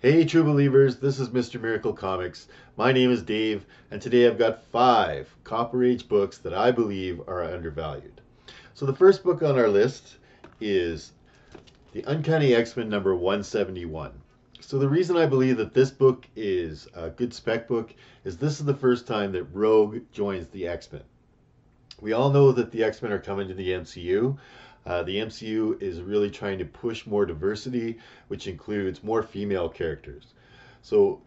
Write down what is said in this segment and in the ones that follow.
Hey, true believers, this is Mr. Miracle Comics. My name is Dave, and today I've got 5 Copper Age books that I believe are undervalued. So, the first book on our list is The Uncanny X-Men number 171. So, the reason I believe that this book is a good spec book is this is the first time that Rogue joins the X-Men. We all know that the X-Men are coming to the MCU. The MCU is really trying to push more diversity, which includes more female characters. So,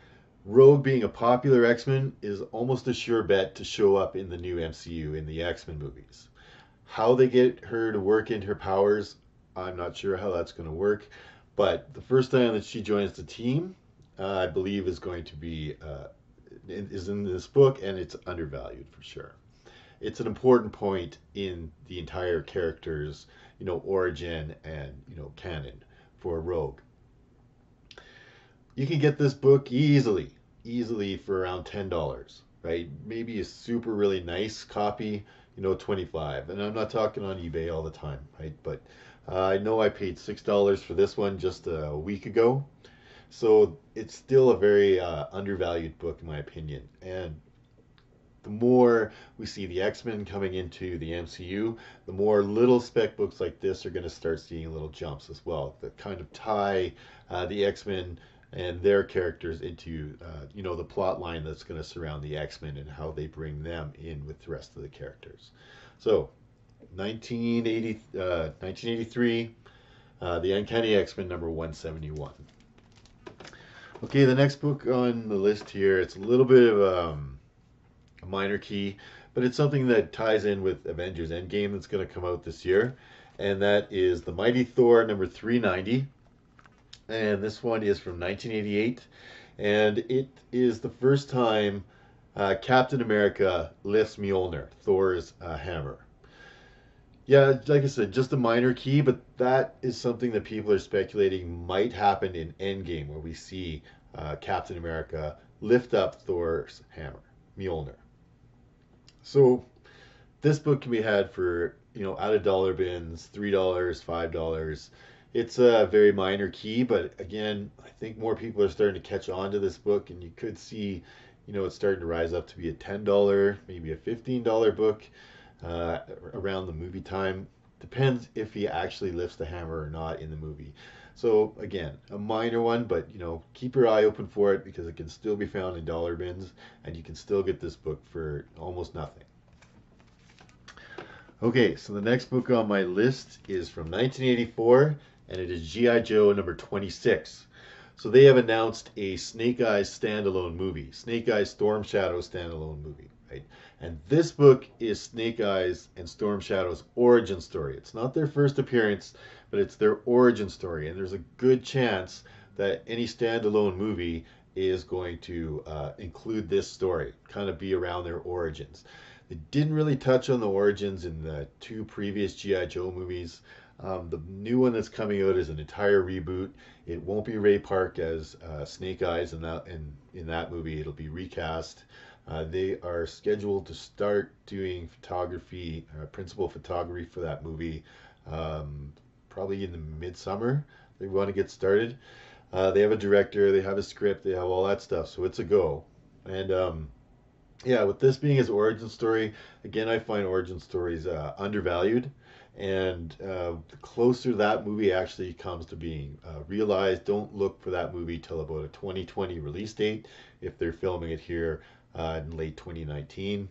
Rogue being a popular X-Men is almost a sure bet to show up in the new MCU in the X-Men movies. How they get her to work in her powers, I'm not sure how that's going to work. But the first time that she joins the team, I believe is going to be is in this book, and it's undervalued for sure. It's an important point in the entire character's, origin and, canon for Rogue. You can get this book easily for around $10, right? Maybe a super really nice copy, 25. And I'm not talking on eBay all the time, right? But I know I paid $6 for this one just a week ago. So it's still a very undervalued book in my opinion. And the more we see the X-Men coming into the MCU, the more little spec books like this are going to start seeing little jumps as well that kind of tie the X-Men and their characters into, the plot line that's going to surround the X-Men and how they bring them in with the rest of the characters. So, 1983, The Uncanny X-Men number 171. Okay, the next book on the list here, it's a little bit of a minor key, but it's something that ties in with Avengers Endgame that's going to come out this year, and that is The Mighty Thor number 390. And this one is from 1988, and it is the first time Captain America lifts Mjolnir, Thor's hammer. Yeah, like I said, just a minor key, but that is something that people are speculating might happen in Endgame, where we see Captain America lift up Thor's hammer, Mjolnir. So this book can be had for, out of dollar bins, $3, $5. It's a very minor key, but again, I think more people are starting to catch on to this book, and you could see, it's starting to rise up to be a $10, maybe a $15 book around the movie time. Depends if he actually lifts the hammer or not in the movie. So again, a minor one, but keep your eye open for it because it can still be found in dollar bins, and you can still get this book for almost nothing. Okay, so the next book on my list is from 1984, and it is G.I. Joe number 26. So they have announced a Snake Eyes standalone movie, Snake Eyes Storm Shadow standalone movie, right? And this book is Snake Eyes and Storm Shadow's origin story. It's not their first appearance, but it's their origin story, and there's a good chance that any standalone movie is going to include this story, kind of be around their origins. They didn't really touch on the origins in the 2 previous G.I. Joe movies. The new one that's coming out is an entire reboot. It won't be Ray Park as Snake Eyes in that movie. It'll be recast. They are scheduled to start doing photography, principal photography for that movie, probably in the midsummer. They want to get started. They have a director, they have a script, they have all that stuff, so it's a go. And yeah, with this being his origin story, again, I find origin stories undervalued. And the closer that movie actually comes to being realized, don't look for that movie till about a 2020 release date if they're filming it here in late 2019.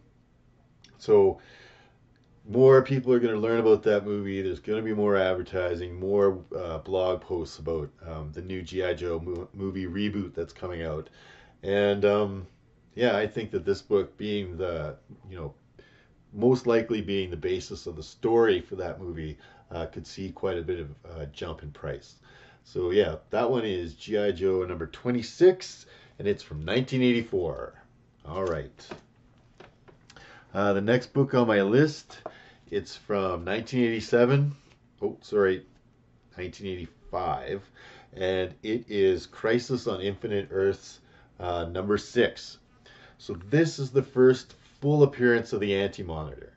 So more people are going to learn about that movie. There's going to be more advertising, more blog posts about the new G.I. Joe movie reboot that's coming out. And yeah, I think that this book being the, most likely being the basis of the story for that movie, could see quite a bit of jump in price. So yeah, that one is G.I. Joe number 26, and it's from 1984. All right. The next book on my list, it's from 1987. Oh, sorry, 1985, and it is Crisis on Infinite Earths number 6. So this is the first full appearance of the Anti-Monitor.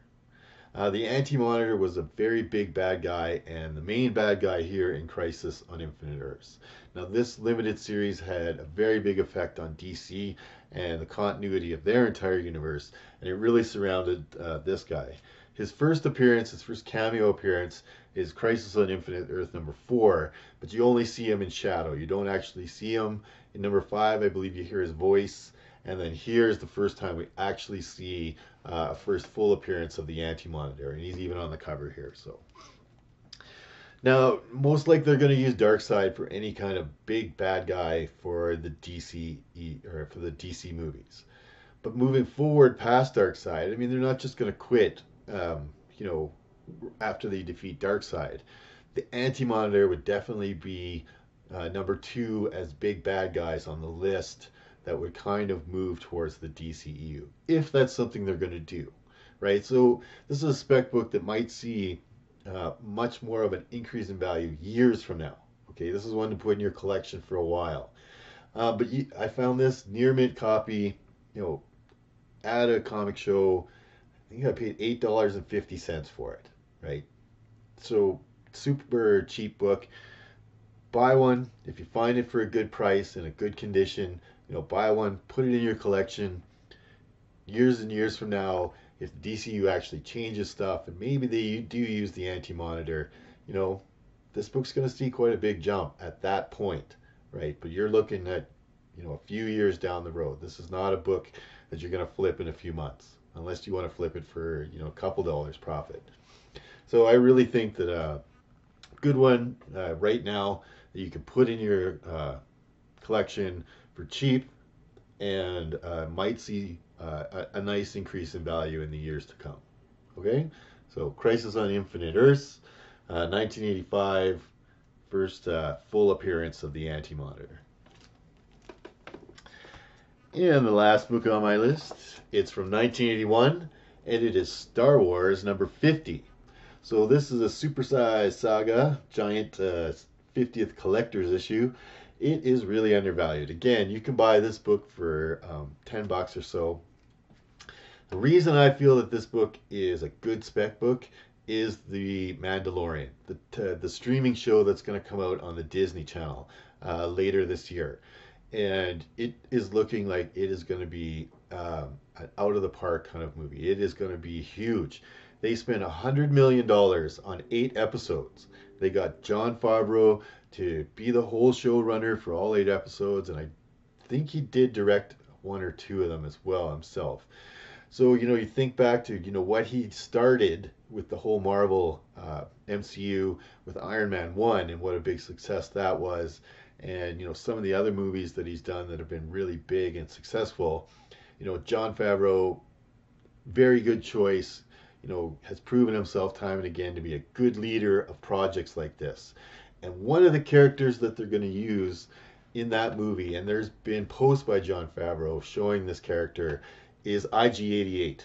The Anti-Monitor was a very big bad guy and the main bad guy here in Crisis on Infinite Earths. Now, this limited series had a very big effect on DC and the continuity of their entire universe, and it really surrounded this guy. His first appearance, his first cameo appearance, is Crisis on Infinite Earth number 4, but you only see him in shadow. You don't actually see him. In number 5, I believe you hear his voice, and then here is the first time we actually see a first full appearance of the Anti-Monitor, and he's even on the cover here. So now, most likely they're going to use Darkseid for any kind of big bad guy for the DC movies. But moving forward past Darkseid, I mean, they're not just going to quit, you know, after they defeat Darkseid. The Anti-Monitor would definitely be number 2 as big bad guys on the list that would kind of move towards the DCEU, if that's something they're going to do, right? So this is a spec book that might see much more of an increase in value years from now. Okay, this is one to put in your collection for a while. I found this near mint copy, you know, at a comic show. I think I paid $8.50 for it, right? So super cheap book. Buy one if you find it for a good price in a good condition. You know, buy one, put it in your collection. Years and years from now, if the DCU actually changes stuff and maybe they do use the Anti-Monitor, you know, this book's going to see quite a big jump at that point, right? But you're looking at, you know, a few years down the road. This is not a book that you're going to flip in a few months, unless you want to flip it for, you know, a couple dollars profit. So I really think that a good one right now that you can put in your collection for cheap and might see a nice increase in value in the years to come. Okay, so Crisis on Infinite Earths, 1985, first full appearance of the Anti-Monitor. And the last book on my list, it's from 1981, and it is Star Wars number 50. So this is a supersized saga, giant 50th collector's issue. It is really undervalued. Again, you can buy this book for $10 or so. The reason I feel that this book is a good spec book is the Mandalorian, the streaming show that's going to come out on the Disney Channel later this year. And it is looking like it is going to be an out of the park kind of movie. It is going to be huge. They spent $100 million on 8 episodes. They got Jon Favreau to be the whole showrunner for all 8 episodes, and I think he did direct 1 or 2 of them as well himself. So, you know, you think back to, you know, what he started with the whole Marvel MCU with Iron Man 1 and what a big success that was, and, you know, some of the other movies that he's done that have been really big and successful. You know, Jon Favreau, very good choice, you know, has proven himself time and again to be a good leader of projects like this. And one of the characters that they're going to use in that movie, and there's been posts by Jon Favreau showing this character, is IG-88.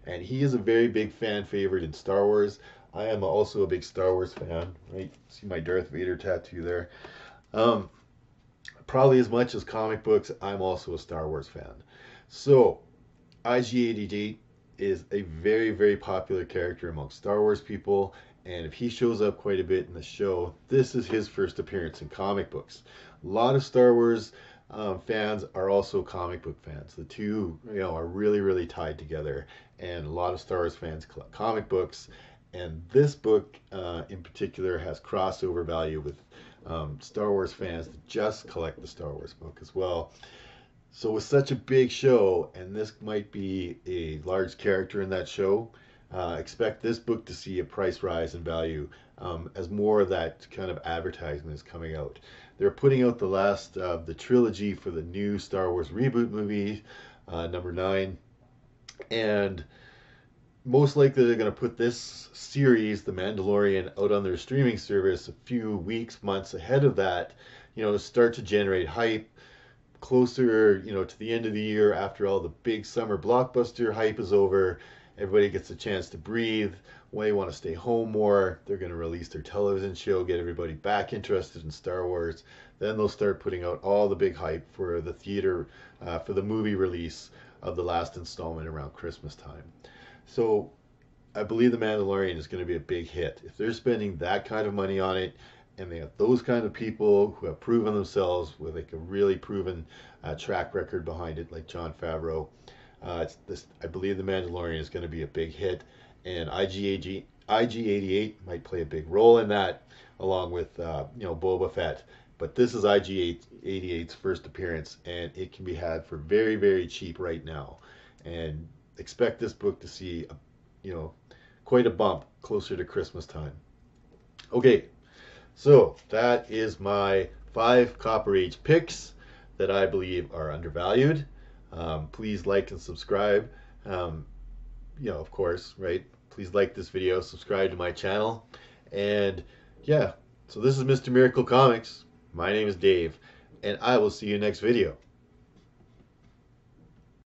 And he is a very big fan favorite in Star Wars. I am also a big Star Wars fan. Right? See my Darth Vader tattoo there. Probably as much as comic books, I'm also a Star Wars fan. So, IG-88 is a very, very popular character amongst Star Wars people, and if he shows up quite a bit in the show, this is his first appearance in comic books. A lot of Star Wars fans are also comic book fans. The two, you know, are really, really tied together, and a lot of Star Wars fans collect comic books, and this book in particular has crossover value with Star Wars fans that just collect the Star Wars book as well. So with such a big show, and this might be a large character in that show, expect this book to see a price rise in value as more of that kind of advertisement is coming out. They're putting out the last of the trilogy for the new Star Wars reboot movie, number 9, and most likely they're going to put this series, The Mandalorian, out on their streaming service a few weeks, months ahead of that, you know, to start to generate hype. Closer, you know, to the end of the year, after all the big summer blockbuster hype is over, everybody gets a chance to breathe. When they want to stay home more, they're going to release their television show, get everybody back interested in Star Wars. Then they'll start putting out all the big hype for the theater, for the movie release of the last installment around Christmas time. So I believe The Mandalorian is going to be a big hit. If they're spending that kind of money on it, and they have those kind of people who have proven themselves with like a really proven track record behind it, like Jon Favreau, I believe The Mandalorian is going to be a big hit, and IG88 might play a big role in that, along with Boba Fett. But this is IG88's first appearance, and it can be had for very, very cheap right now. And expect this book to see, quite a bump closer to Christmas time. Okay, so that is my 5 Copper Age picks that I believe are undervalued. Please like and subscribe. Of course, right? Please like this video, subscribe to my channel, and yeah. So this is Mr. Miracle Comics. My name is Dave, and I will see you next video.